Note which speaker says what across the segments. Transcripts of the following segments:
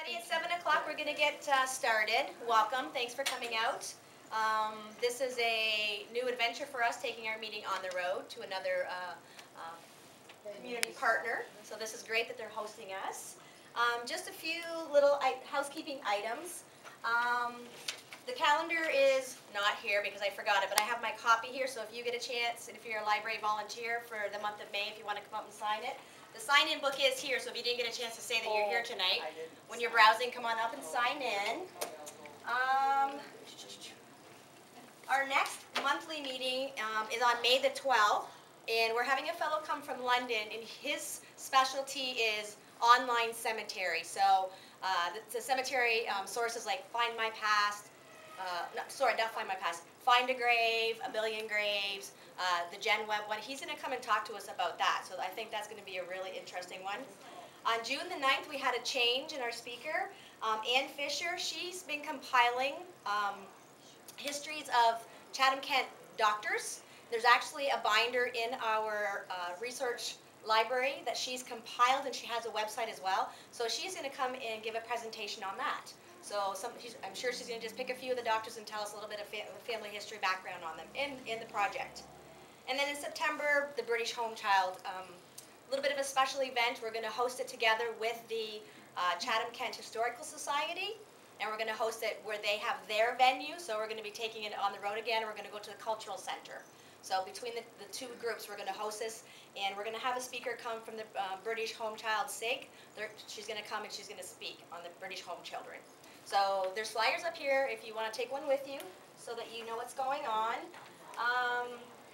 Speaker 1: Everybody, at 7 o'clock we're going to get started. Welcome. Thanks for coming out. This is a new adventure for us, taking our meeting on the road to another community partner. So this is great that they're hosting us. Just a few little housekeeping items. The calendar is not here because I forgot it, but I have my copy here, so if you get a chance, and if you're a library volunteer for the month of May, if you want to come up and sign it. The sign-in book is here, so if you didn't get a chance to say that you're here tonight, when you're browsing, come on up and sign in. Our next monthly meeting is on May the 12th, and we're having a fellow come from London, and his specialty is online cemetery. So the cemetery sources like Find My Past, Find a Grave, A Billion Graves, the Gen Web one. He's going to come and talk to us about that, so I think that's going to be a really interesting one. On June the 9th, we had a change in our speaker. Ann Fisher, she's been compiling histories of Chatham-Kent doctors. There's actually a binder in our research library that she's compiled, and she has a website as well. So she's going to come and give a presentation on that. So I'm sure she's going to just pick a few of the doctors and tell us a little bit of family history background on them in the project. And then in September, the British Home Child, a little bit of a special event. We're going to host it together with the Chatham-Kent Historical Society, and we're going to host it where they have their venue. So we're going to be taking it on the road again, and we're going to go to the Cultural Center. So between the two groups, we're going to host this, and we're going to have a speaker come from the British Home Child SIG. She's going to come and she's going to speak on the British home children. So there's flyers up here if you want to take one with you so that you know what's going on.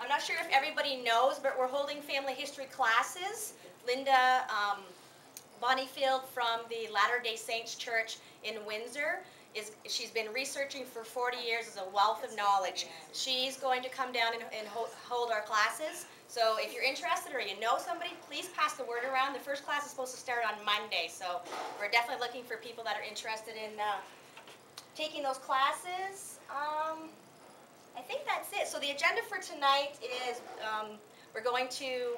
Speaker 1: I'm not sure if everybody knows, but we're holding family history classes. Linda Bonnyfield from the Latter-day Saints Church in Windsor, she's been researching for 40 years, as a wealth of knowledge. She's going to come down and hold our classes. So if you're interested or you know somebody, please pass the word around. The first class is supposed to start on Monday, so we're definitely looking for people that are interested in taking those classes. I think that's it. So the agenda for tonight is we're going to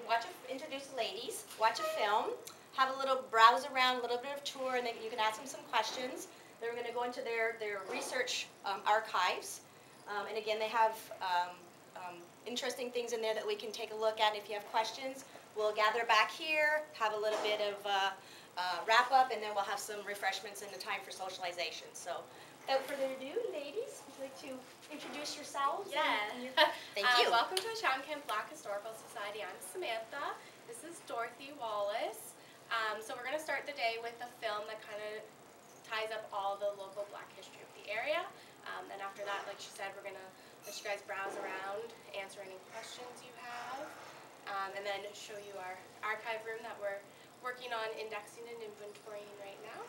Speaker 1: introduce the ladies, watch a film, have a little browse around, a little bit of tour, and then you can ask them some questions. Then we're going to go into their research archives. And again, they have interesting things in there that we can take a look at. If you have questions, we'll gather back here, have a little bit of wrap up, and then we'll have some refreshments and the time for socialization. So without further ado, ladies, would you like to introduce yourselves?
Speaker 2: Yeah.
Speaker 1: Thank you.
Speaker 2: Welcome to the Chatham-Kent Black Historical Society. I'm Samantha. This is Dorothy Wallace. So we're going to start the day with a film that kind of ties up all the local Black history of the area. And after that, like she said, we're going to let you guys browse around, answer any questions you have, and then show you our archive room that we're working on indexing and inventorying right now,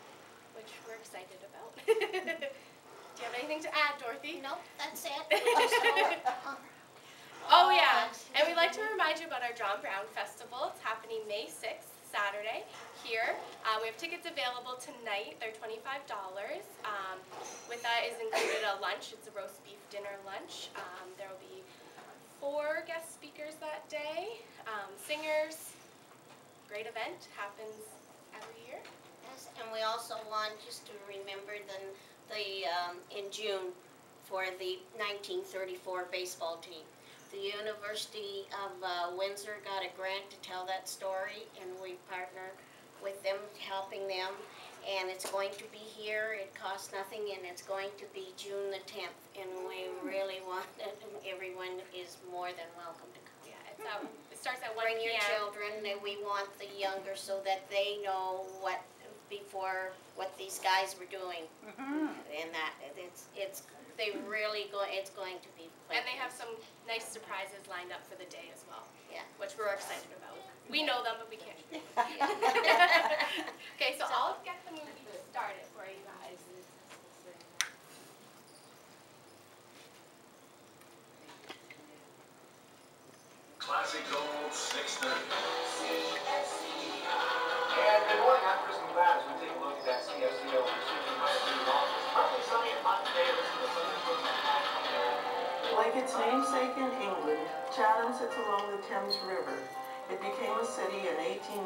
Speaker 2: which we're excited about. Do you have anything to add, Dorothy?
Speaker 3: Nope, that's it.
Speaker 2: Oh yeah, and we'd like to remind you about our John Brown Festival. It's happening May 6th, Saturday, here. We have tickets available tonight. They're $25. With that is included a lunch. It's a roast beef dinner lunch. There will be 4 guest speakers that day, singers. Great event, happens every year.
Speaker 3: Yes, and we also want just to remember in June for the 1934 baseball team. The University of Windsor got a grant to tell that story, and we partner with them, helping them. And it's going to be here. It costs nothing, and it's going to be June the 10th. And we really want everyone is more than welcome to come.
Speaker 2: Yeah, it starts at 1
Speaker 3: Bring
Speaker 2: p.m.
Speaker 3: your children, and we want the younger so that they know what these guys were doing. And that it's going to be.
Speaker 2: And they have some nice surprises lined up for the day as well.
Speaker 3: Yeah,
Speaker 2: which we're excited about. We know them, but we can't. Okay, so I'll get the movie started for you guys.
Speaker 4: Classic Gold 630.
Speaker 5: And good morning, I'm Kristen Glass. We take a look at that CFCO precision high-speed office. Partly sunny and hot today. Listen to thunderstorms and
Speaker 6: Like its namesake in England, Chatham sits along the Thames River. It became a city in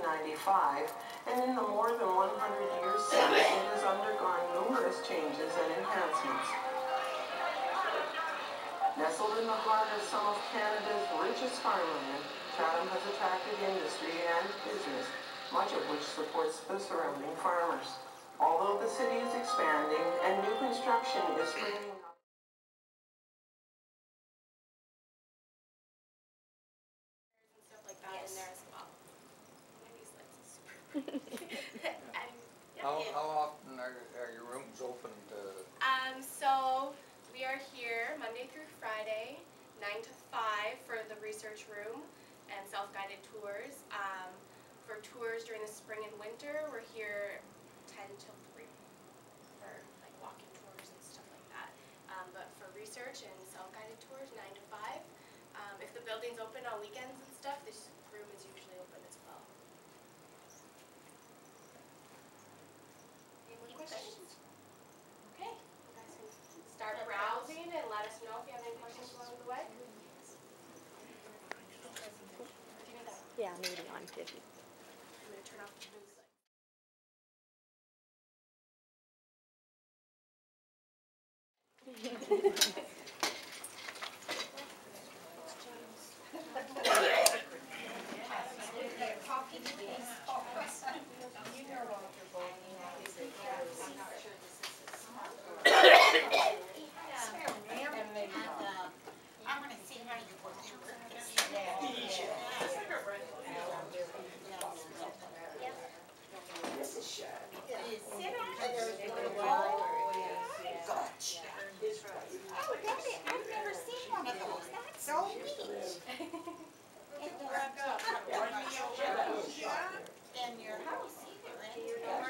Speaker 6: 1895, and in the more than 100 years since, it has undergone numerous changes and enhancements. Nestled in the heart of some of Canada's richest farmland, Chatham has attracted industry and business, much of which supports the surrounding farmers. Although the city is expanding and new construction is springing up,
Speaker 2: and stuff like that in there as well. Maybe slices. And
Speaker 7: How often are your rooms open to?
Speaker 2: So we are here Monday through Friday, 9 to 5 for the research room and self-guided tours. For tours during the spring and winter, we're here 10 till 3 for like walking tours and stuff like that. But for research and self-guided tours, 9 to 5. If the building's open on weekends and stuff, this room is usually open as well. Any more questions? Okay, you guys can start browsing and let us know if you have any questions along the way.
Speaker 8: Yeah, maybe on 50.
Speaker 2: I'm going to turn off the blue light.
Speaker 9: I've never seen one of those. That's so neat. In your house either, right?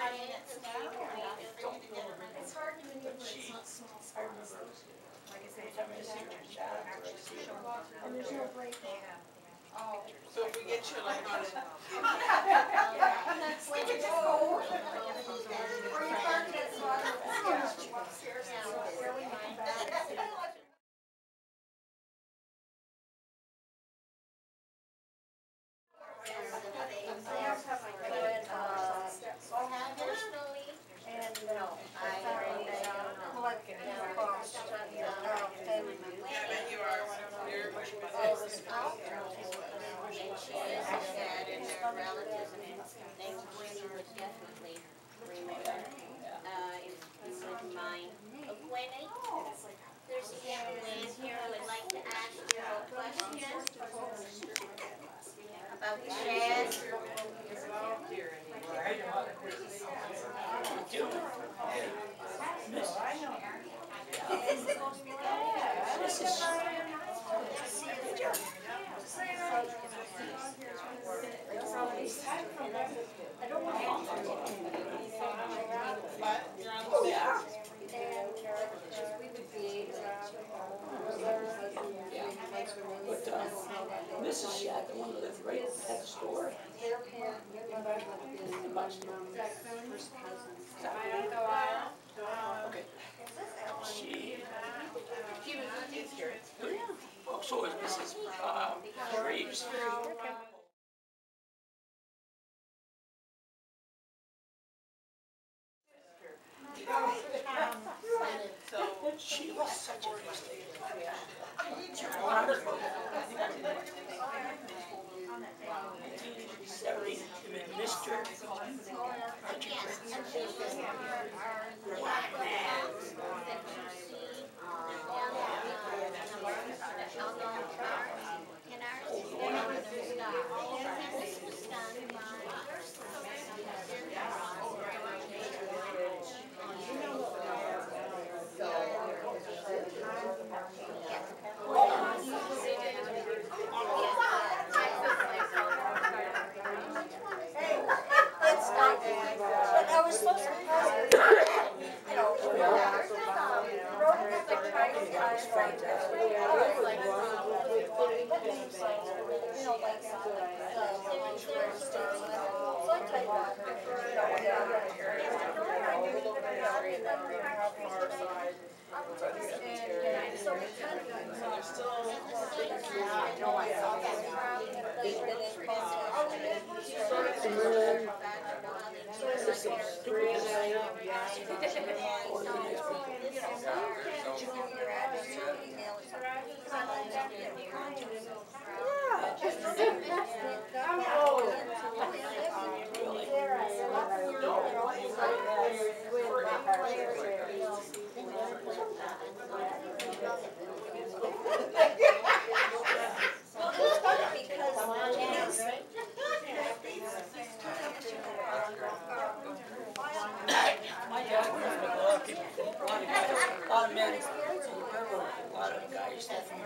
Speaker 9: I mean, it's now, or for you to get it. It's hard to maneuver, it's not small spots. Like I said, it's actually show up. And there's no break. Oh.
Speaker 6: so if we get you like on a
Speaker 9: Like it's cold. Or you park it at the bottom of the stairs, upstairs, and so where we mind back.
Speaker 3: Personally,
Speaker 9: And,
Speaker 3: no, I
Speaker 9: like, cost, family members.
Speaker 3: all the small girls and she is sad and their relatives and things Gwenny would definitely remember. If you wouldn't mind. Gwenny, there's a young man here who would like to ask you a question about the shed.
Speaker 10: Mrs. Shad, the one that lived right next door.
Speaker 9: Their parent, first
Speaker 10: Okay. She was here. Oh, so is Mrs. Graves. She was such a mistake. Mr.
Speaker 9: I was supposed to
Speaker 10: My dad was with a lot of people, a lot of guys, a lot of men, a lot of guys that from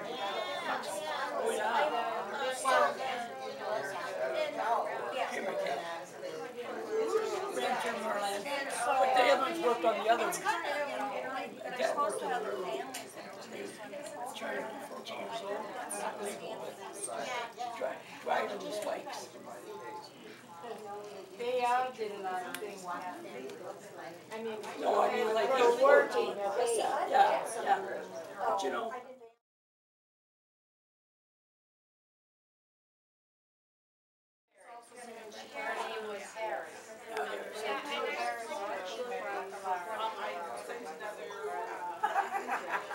Speaker 10: oh yeah. Chatham-Kent. Ran Timberland, but the other ones worked on the other ones. My dad worked on the railroad. Charged 14 years old, driving these bikes.
Speaker 9: They all did a lot of things. I mean,
Speaker 10: No, I mean like
Speaker 9: for working.
Speaker 10: yeah. But you know.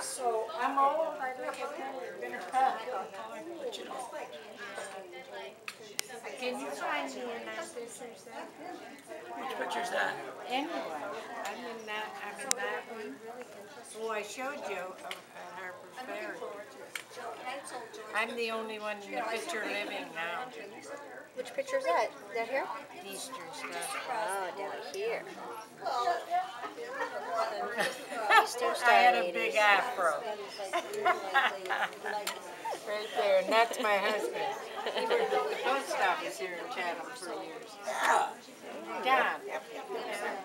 Speaker 9: So I'm old, I look at that, you're gonna cut.
Speaker 10: But you know.
Speaker 9: Can you find me in that pictures there?
Speaker 10: Which picture's that?
Speaker 9: Anyway, I'm in that one. Oh, I showed you at Harper's Ferry. I'm the only one in the picture living now.
Speaker 8: Which picture is that? Is that here?
Speaker 9: Easter stuff.
Speaker 8: Oh, down here.
Speaker 9: I had a big afro. Right there, and that's my husband. He worked at the post office here in Chatham for years. Don. There's my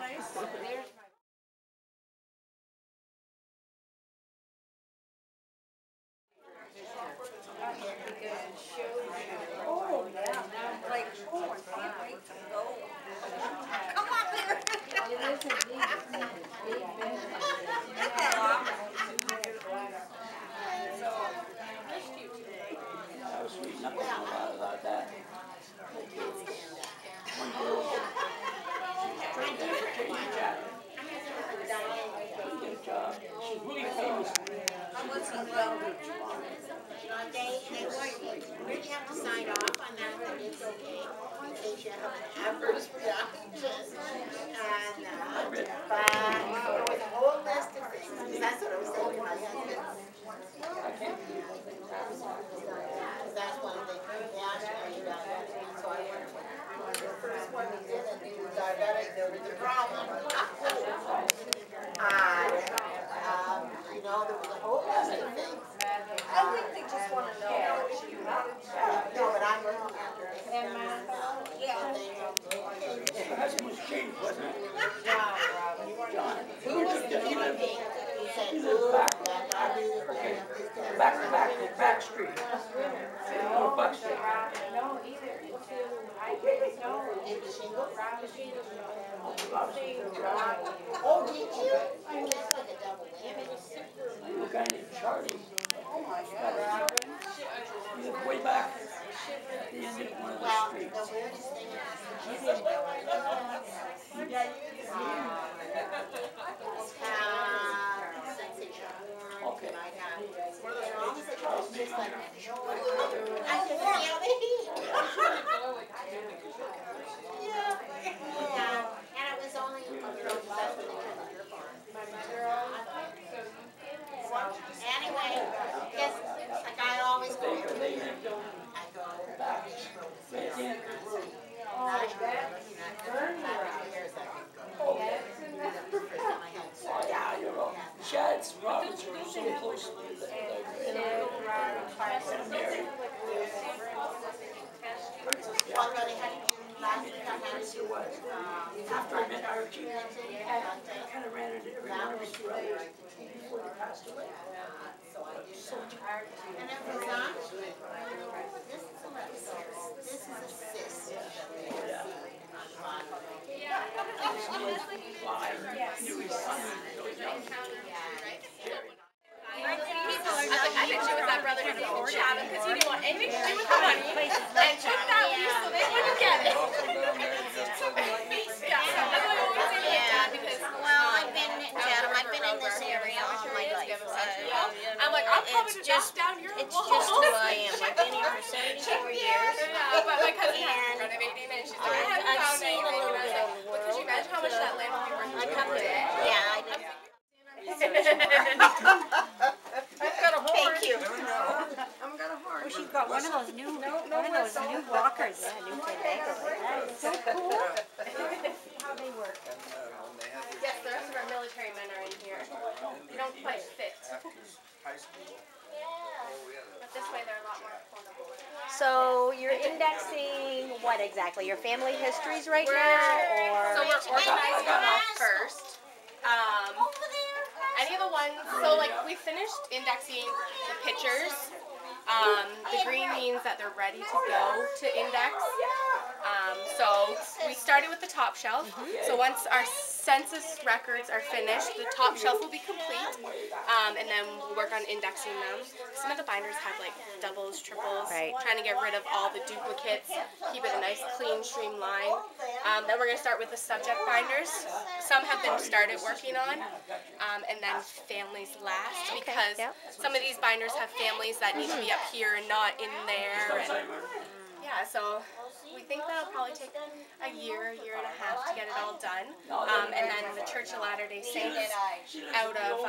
Speaker 9: oh, yeah. Now I'm like, oh, I can't wait to go. Come up here. It isn't needed.
Speaker 10: I was reading up a lot about that. One girl trying to get a job. Get a job. She's really famous.
Speaker 3: Where do you have to sign off on that, that it's okay, in case you have an adverse reaction, and, there was a whole list of things, that's what I was saying to my husband. That's one of the, they asked me about that, and so I went, the first one we did, and he was diabetic, there was a problem. You know, there was a whole list of things. I think they just want to know. No, but I'm looking at her. Yeah.
Speaker 10: Her husband was changed, wasn't it?
Speaker 3: John. He lived
Speaker 10: back street. Oh, back street.
Speaker 9: No, either. I didn't know.
Speaker 3: Oh, did you? That's like a double whammy.
Speaker 10: A guy named Charlie.
Speaker 3: Oh my God.
Speaker 10: He lived way back at the end of one of the streets.
Speaker 3: The weirdest thing is, he didn't know
Speaker 10: Okay.
Speaker 3: Just like, I can feel it. Yeah. And it was only, that's when they took the drip on. Anyway, yes, like I always go. I go back.
Speaker 10: Oh, yeah, you know, Shad's Roberts were so close to Mary. After I met Archie, I kind of ran into every one of his brothers before they passed away.
Speaker 3: And it was actually, this is a cyst.
Speaker 10: I knew his son was young.
Speaker 2: I bet you was that brother who called Chatham because he didn't want anything to do with the money and took that lease so they wouldn't get it. Yeah,
Speaker 3: Well, I've been in Chatham, I've been in this area.
Speaker 2: renovating it, and she's like, I haven't found anything. And I was like, well, could you imagine how much that land would be worth today?
Speaker 3: Yeah, I did.
Speaker 10: I've got a horse.
Speaker 3: Thank you.
Speaker 9: I've got a
Speaker 8: Oh,
Speaker 9: horse.
Speaker 8: she's got one of those new walkers. Yeah, new fandangle like that. It's so cool. How they work.
Speaker 2: Yes, the rest of our military men are in here. They don't quite fit. But this way they're a lot more affordable.
Speaker 8: So you're indexing what exactly? Your family histories right now,
Speaker 2: So
Speaker 8: or?
Speaker 2: we're organizing them all first. Any of the ones, so like we finished indexing the pictures. The green means that they're ready to go to index. So we started with the top shelf. So once our census records are finished, the top shelf will be complete, and then we'll work on indexing them. Some of the binders have like doubles, triples, trying to get rid of all the duplicates, keep it a nice clean streamline. Then we're going to start with the subject binders. Some have been started working on, and then families last, because some of these binders have families that need to be up here and not in there. And yeah, so we think that'll probably take a year and a half to get it all done. And then the Church of Latter-day Saints out of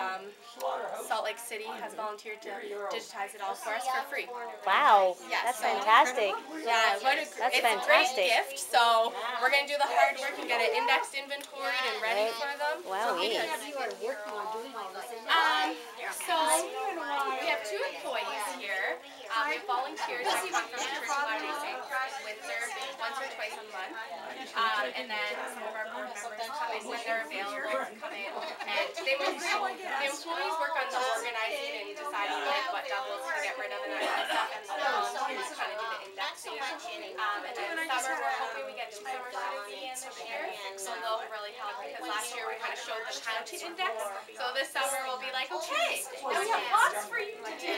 Speaker 2: Salt Lake City has volunteered to digitize it all for us for free.
Speaker 8: Wow,
Speaker 2: Yeah,
Speaker 8: that's
Speaker 2: so-
Speaker 8: fantastic.
Speaker 2: Yeah,
Speaker 8: That's
Speaker 2: it's
Speaker 8: fantastic.
Speaker 2: a great gift. So we're going to do the hard work and get it indexed, inventoried, and ready for them.
Speaker 8: Wow,
Speaker 2: So we have 2 employees here. We have volunteers that come from the Church of Latter-day Saints, Windsor, once or twice a month. And then some of our board members come in when they're available to come in. And the employees work on the organizing and deciding like what doubles to get rid of and that kind of stuff. And the volunteers kind of do the indexing. And then summer, we're hoping we get 2 summer students in this year. So they'll really help, because last year we kind of showed them how to index. So this summer we'll be like, okay, now we have lots for you to do.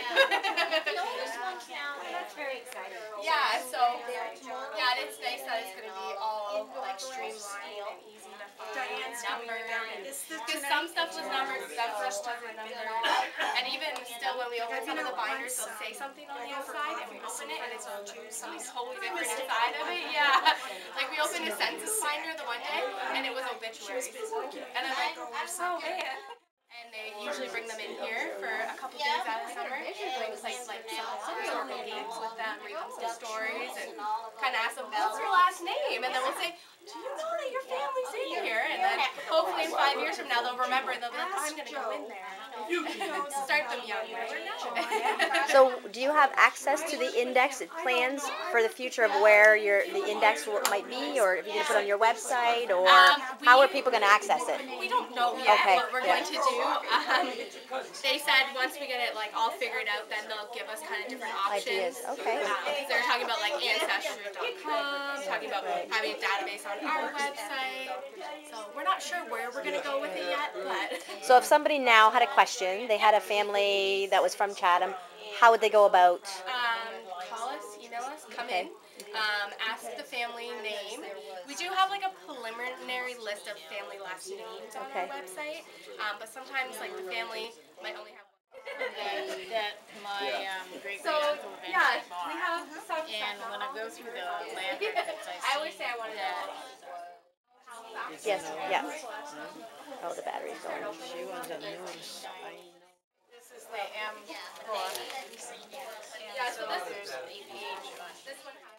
Speaker 3: That's very exciting.
Speaker 2: Yeah, so yeah, and it's nice that it's going to be all like streamlined and easy to find, numbered. Because some stuff was numbered, some stuff wasn't numbered. And even still, when we open some of the binders, they'll say something on the outside, and we open it, and it's something totally different inside of it. Yeah, like we opened a census binder the one day, and it was obituaries. And I'm like, oh man. And they usually bring them in here for a couple days out of summer. Play like some historical games with them, read them some stories, and kind of ask them, what's your last name? And then we'll say, do you know that your family's in here? And then hopefully in 5 years from now they'll remember and they'll be like, oh, I'm going to go in there. Start them young, right?
Speaker 8: So do you have access to the index plans for the future of where the index might be, or if you can put it on your website, or how are people going to access it?
Speaker 2: We don't know yet what we're going to do. They said once we get it like all figured out, then they'll give us kind of different options.
Speaker 8: Ideas, okay.
Speaker 2: They're talking about like Ancestry.com, talking about having a database on our website. So we're not sure where we're going to go with it yet, but.
Speaker 8: So if somebody now had a question, they had a family that was from Chatham, how would they go about?
Speaker 2: Call us, email us, come in. Ask the family name. We do have like a preliminary list of family last names on our website, but sometimes like the family might only have one.
Speaker 11: That my great
Speaker 2: So
Speaker 11: uncle
Speaker 2: yeah,
Speaker 11: eventually bought.
Speaker 2: we have some.
Speaker 11: And when I go through the land records,
Speaker 2: I always say I want to know.
Speaker 8: Yes, yeah. Oh, the battery's going.
Speaker 11: She was a news. This is the M4.
Speaker 2: Yeah, so this one has.